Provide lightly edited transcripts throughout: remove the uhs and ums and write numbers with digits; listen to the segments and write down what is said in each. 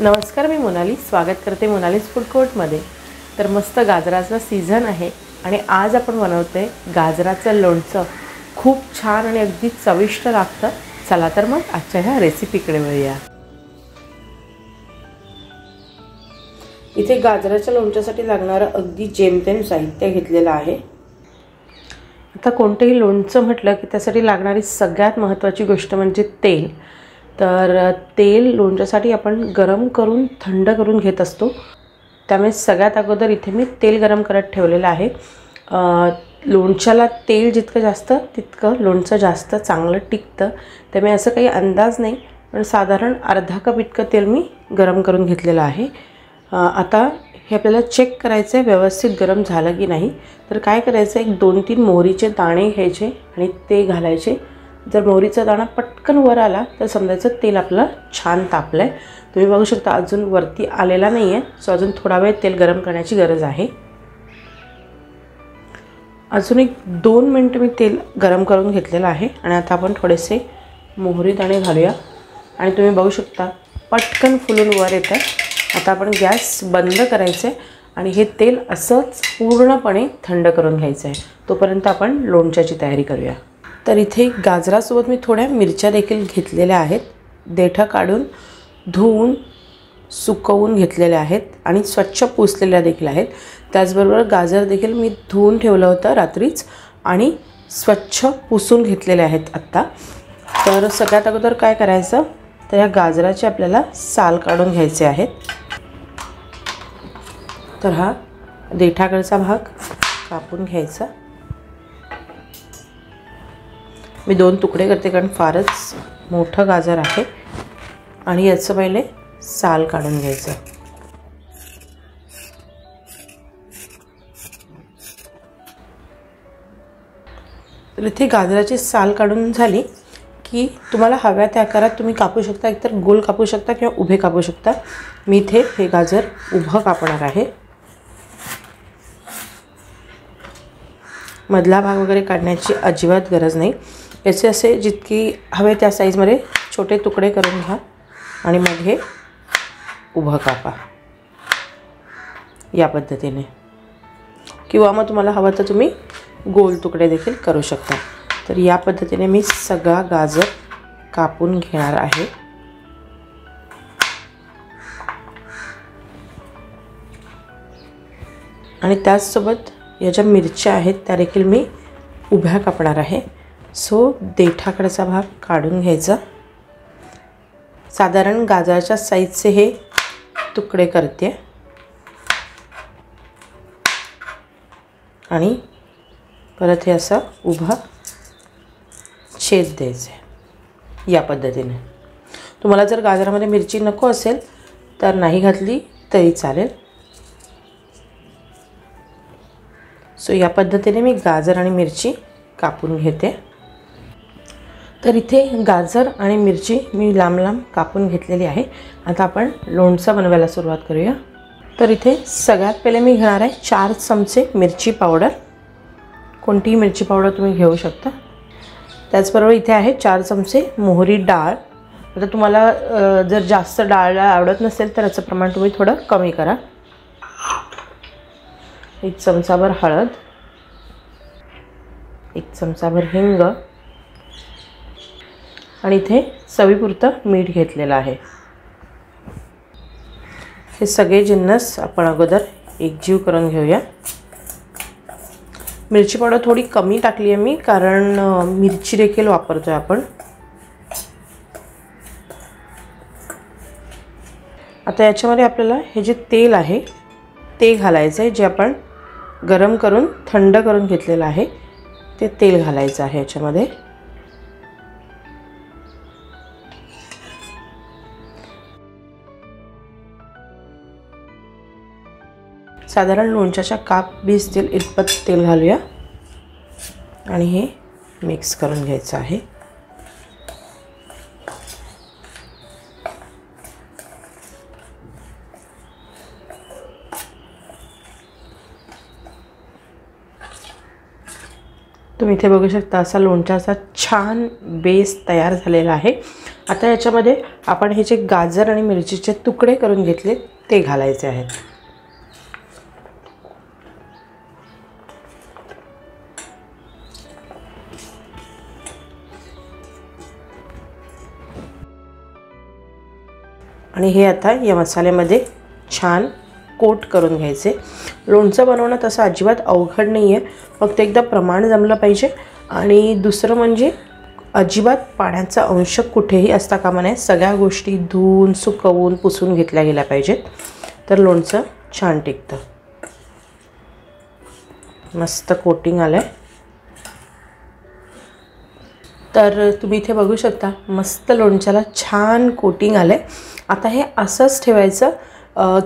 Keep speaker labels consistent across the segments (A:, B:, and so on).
A: नमस्कार, मी मोनाली स्वागत करते मोनालीज फूड कोर्टमध्ये। तर मस्त गाजराचा सीझन आहे आणि आज आपण बनवतोय गाजराचं लोणचं। खूप छान आणि अगदी चविष्ट लागतं। चला तर मग आजच्या ह्या रेसिपीकडे वळूया। इथे गाजराच्या लोणच्यासाठी लागणारं अगदी जेमतेम साहित्य घेतलेलं आहे। आता कोणतेही लोणचं म्हटलं की त्यासाठी लागणारी सगळ्यात महत्त्वाची गोष्ट म्हणजे तेल। तर तेल लोणच्यासाठी आपण गरम करून थंड करून घेत असतो। त्यामुळे सगळ्यात अगोदर इथे मी तेल गरम करत ठेवलेलं आहे। लोणच्याला तेल जितकं जास्त तितकं लोणचं जास्त चांगलं टिकतं। त्यामुळे असं काही अंदाज नाही, पण साधारण अर्धा कप इतकं तेल मी गरम करून घेतलेलं आहे। आता हे आपल्याला चेक करायचं आहे व्यवस्थित गरम झालं की नाही। तर काय करायचं, एक 2-3 मोहरीचे दाणे घ्यायचे आणि ते घालायचे। जर मोहरीचा दाणा पटकन वर आला तर समजायचं तेल आपलं छान तापलं आहे। तुम्ही बघू शकता अजून वरती आलेला नाही आहे, सो अजून थोडा वेळ तेल गरम करण्याची गरज आहे। अजून एक 2 मिनिटं मी तेल गरम करून घेतलेलं आहे आणि आता आपण थोडेसे मोहरी दाणे घालूया आणि तुम्ही बघू शकता पटकन फुलून वर येत आहे। आता आपण गॅस बंद करायचं आहे आणि हे तेल असंच पूर्णपणे थंड करून घ्यायचं आहे। तोपर्यंत आपण लोणच्याची तयारी करूया। तर इथे गाजरासोबत मी थोड्या मिरच्या देखील घेतलेल्या आहेत। देठं काढून धुवून सुकवून घेतलेल्या आहेत आणि स्वच्छ पुसलेल्या देखील आहेत। त्याचबरोबर गाजर देखील मी धुवून ठेवलं होतं रात्रीच आणि स्वच्छ पुसून घेतलेले आहेत आत्ता। तर सगळ्यात अगोदर काय करायचं, तर या गाजराचे आपल्याला साल काढून घ्यायचे आहेत। तर हा देठाकडचा भाग कापून घ्यायचा। मी 2 तुकडे करते कारण फारच मोठं गाजर आहे आणि याचं पहिले साल काढून घ्यायचं। तर इथे गाजराची साल काढून झाली की तुम्हाला हव्या त्या आकारात तुम्ही कापू शकता। एकतर गोल कापू शकता किंवा उभे कापू शकता। मी इथे हे गाजर उभं कापणार आहे। मधला भाग वगैरे काढण्याची अजिबात गरज नाही। याचे असे जितकी हवे त्या साईजमध्ये छोटे तुकडे करून घ्या आणि मग हे उभं कापा या पद्धतीने, किंवा मग तुम्हाला हवं तर तुम्ही गोल तुकडे देखील करू शकता। तर या पद्धतीने मी सगळा गाजर कापून घेणार आहे। आणि त्याचसोबत या ज्या मिरच्या आहेत त्या देखील मी उभ्या कापणार आहे। सो देठाकडचा भाग काढून घ्यायचा। साधारण गाजराच्या साईजचे हे तुकडे करते आणि परत हे असं उभा छेद द्यायचे या पद्धतीने। तुम्हाला जर गाजरामध्ये मिरची नको असेल तर नाही घातली तरी चालेल। सो या पद्धतीने मी गाजर आणि मिरची कापून घेते। तर इथे गाजर आणि मिरची मी लांब लांब कापून घेतलेली आहे। आता आपण लोणचं बनवायला सुरुवात करूया। तर इथे सगळ्यात पहिले मी घेणार आहे 4 चमचे मिरची पावडर। कोणतीही मिरची पावडर तुम्ही घेऊ शकता। त्याचबरोबर इथे आहे 4 चमचे मोहरी डाळ। आता तुम्हाला जर जास्त डाळ आवडत नसेल तर याचं प्रमाण तुम्ही थोडं कमी करा। 1 चमचाभर हळद, 1 चमचाभर हिंग आणि इथे चवीपुरतं मीठ घेतलेलं आहे। हे सगळे जिन्नस आपण अगोदर एकजीव करून घेऊया। मिरची पावडर थोडी कमी टाकली आहे मी, कारण मिरची देखील वापरतोय आपण। आता याच्यामध्ये आपल्याला हे जे तेल आहे ते घालायचं आहे, जे आपण गरम करून थंड करून घेतलेलं आहे ते तेल घालायचं आहे याच्यामध्ये। साधारण लोणच्याच्या काप भिजतील इतपत तेल घालूया आणि हे मिक्स करून घ्यायचं आहे। तुम्ही इथे बघू शकता असा लोणच्याचा छान बेस तयार झालेला आहे। आता याच्यामध्ये आपण हे जे गाजर आणि मिरचीचे तुकडे करून घेतले ते घालायचे आहेत. आणि हे आता या मसाल्यामध्ये छान कोट करून घ्यायचे. लोणचं बनवणं तसं अजिबात अवघड नाही आहे, फक्त एकदा प्रमाण जमलं पाहिजे. आणि दुसरं म्हणजे अजिबात पाण्याचा अंश कुठेही असता कामा नये. सगळ्या गोष्टी धुवून सुकवून पुसून घेतल्या गेल्या पाहिजेत, तर लोणचं छान टिकतं. मस्त कोटिंग आलं आहे. तर तुम्ही इथे बघू शकता मस्त लोणच्याला छान कोटिंग आलं आहे. आता हे असंच ठेवायचं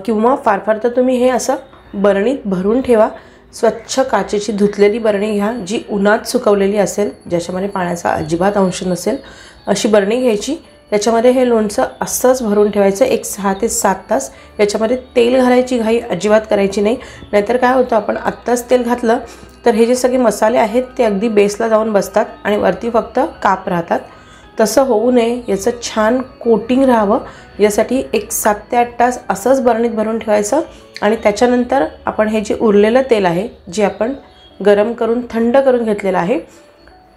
A: किंवा फार फार तर तुम्ही हे असं बरणीत भरून ठेवा. स्वच्छ काचेची धुतलेली बरणी घ्या, जी उन्हात सुकवलेली असेल, ज्याच्यामध्ये पाण्याचा अजिबात अंश नसेल, अशी बरणी घ्यायची. त्याच्यामध्ये हे लोणचं असंच भरून ठेवायचं 6 ते 7 तास. याच्यामध्ये तेल घालायची घाई अजिबात करायची नाही, नाहीतर काय होतं आपण आत्ताच तेल घातलं तर हे जे सगळे मसाले आहेत ते अगदी बेसला जाऊन बसतात आणि वरती फक्त काप राहतात. तसं होऊ नये, याचं छान कोटिंग राहावं यासाठी 7 ते 8 तास असंच बरणीत भरून ठेवायचं. आणि त्याच्यानंतर आपण हे जे उरलेलं तेल आहे, जे आपण गरम करून थंड करून घेतलेलं आहे,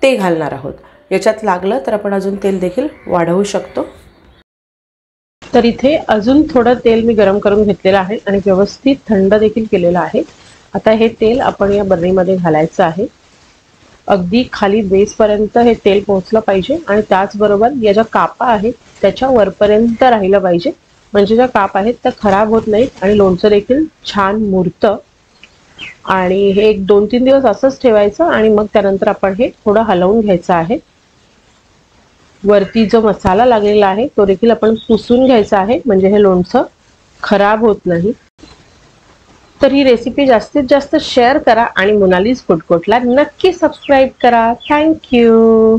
A: ते घालणार आहोत. याच्यात लागलं तर आपण अजून तेल देखील वाढवू शकतो. तर इथे अजून थोडं तेल मी गरम करून घेतलेलं आहे आणि व्यवस्थित थंड देखील केलेलं आहे. आता हे तेल आपण या बरणीमध्ये घालायचं आहे. अगदी खाली बेसपर्यंत हे तेल पोहोचलं पाहिजे आणि त्याचबरोबर या ज्या कापा आहेत त्याच्या वरपर्यंत राहिलं पाहिजे, म्हणजे ज्या काप आहेत त्या खराब होत नाहीत आणि लोणचं देखील छान मुरतं. आणि हे 1-2-3 दिवस असंच ठेवायचं आणि मग त्यानंतर आपण हे थोडं हलवून घ्यायचं आहे. वरती जो मसाला लागलेला आहे तो देखील आपण पुसून घ्यायचा आहे, म्हणजे हे लोणचं खराब होत नाही. तर ही रेसिपी जास्तीत जास्त शेअर करा आणि मोनालीज फूड कोर्टला नक्की सबस्क्राईब करा. थँक्यू.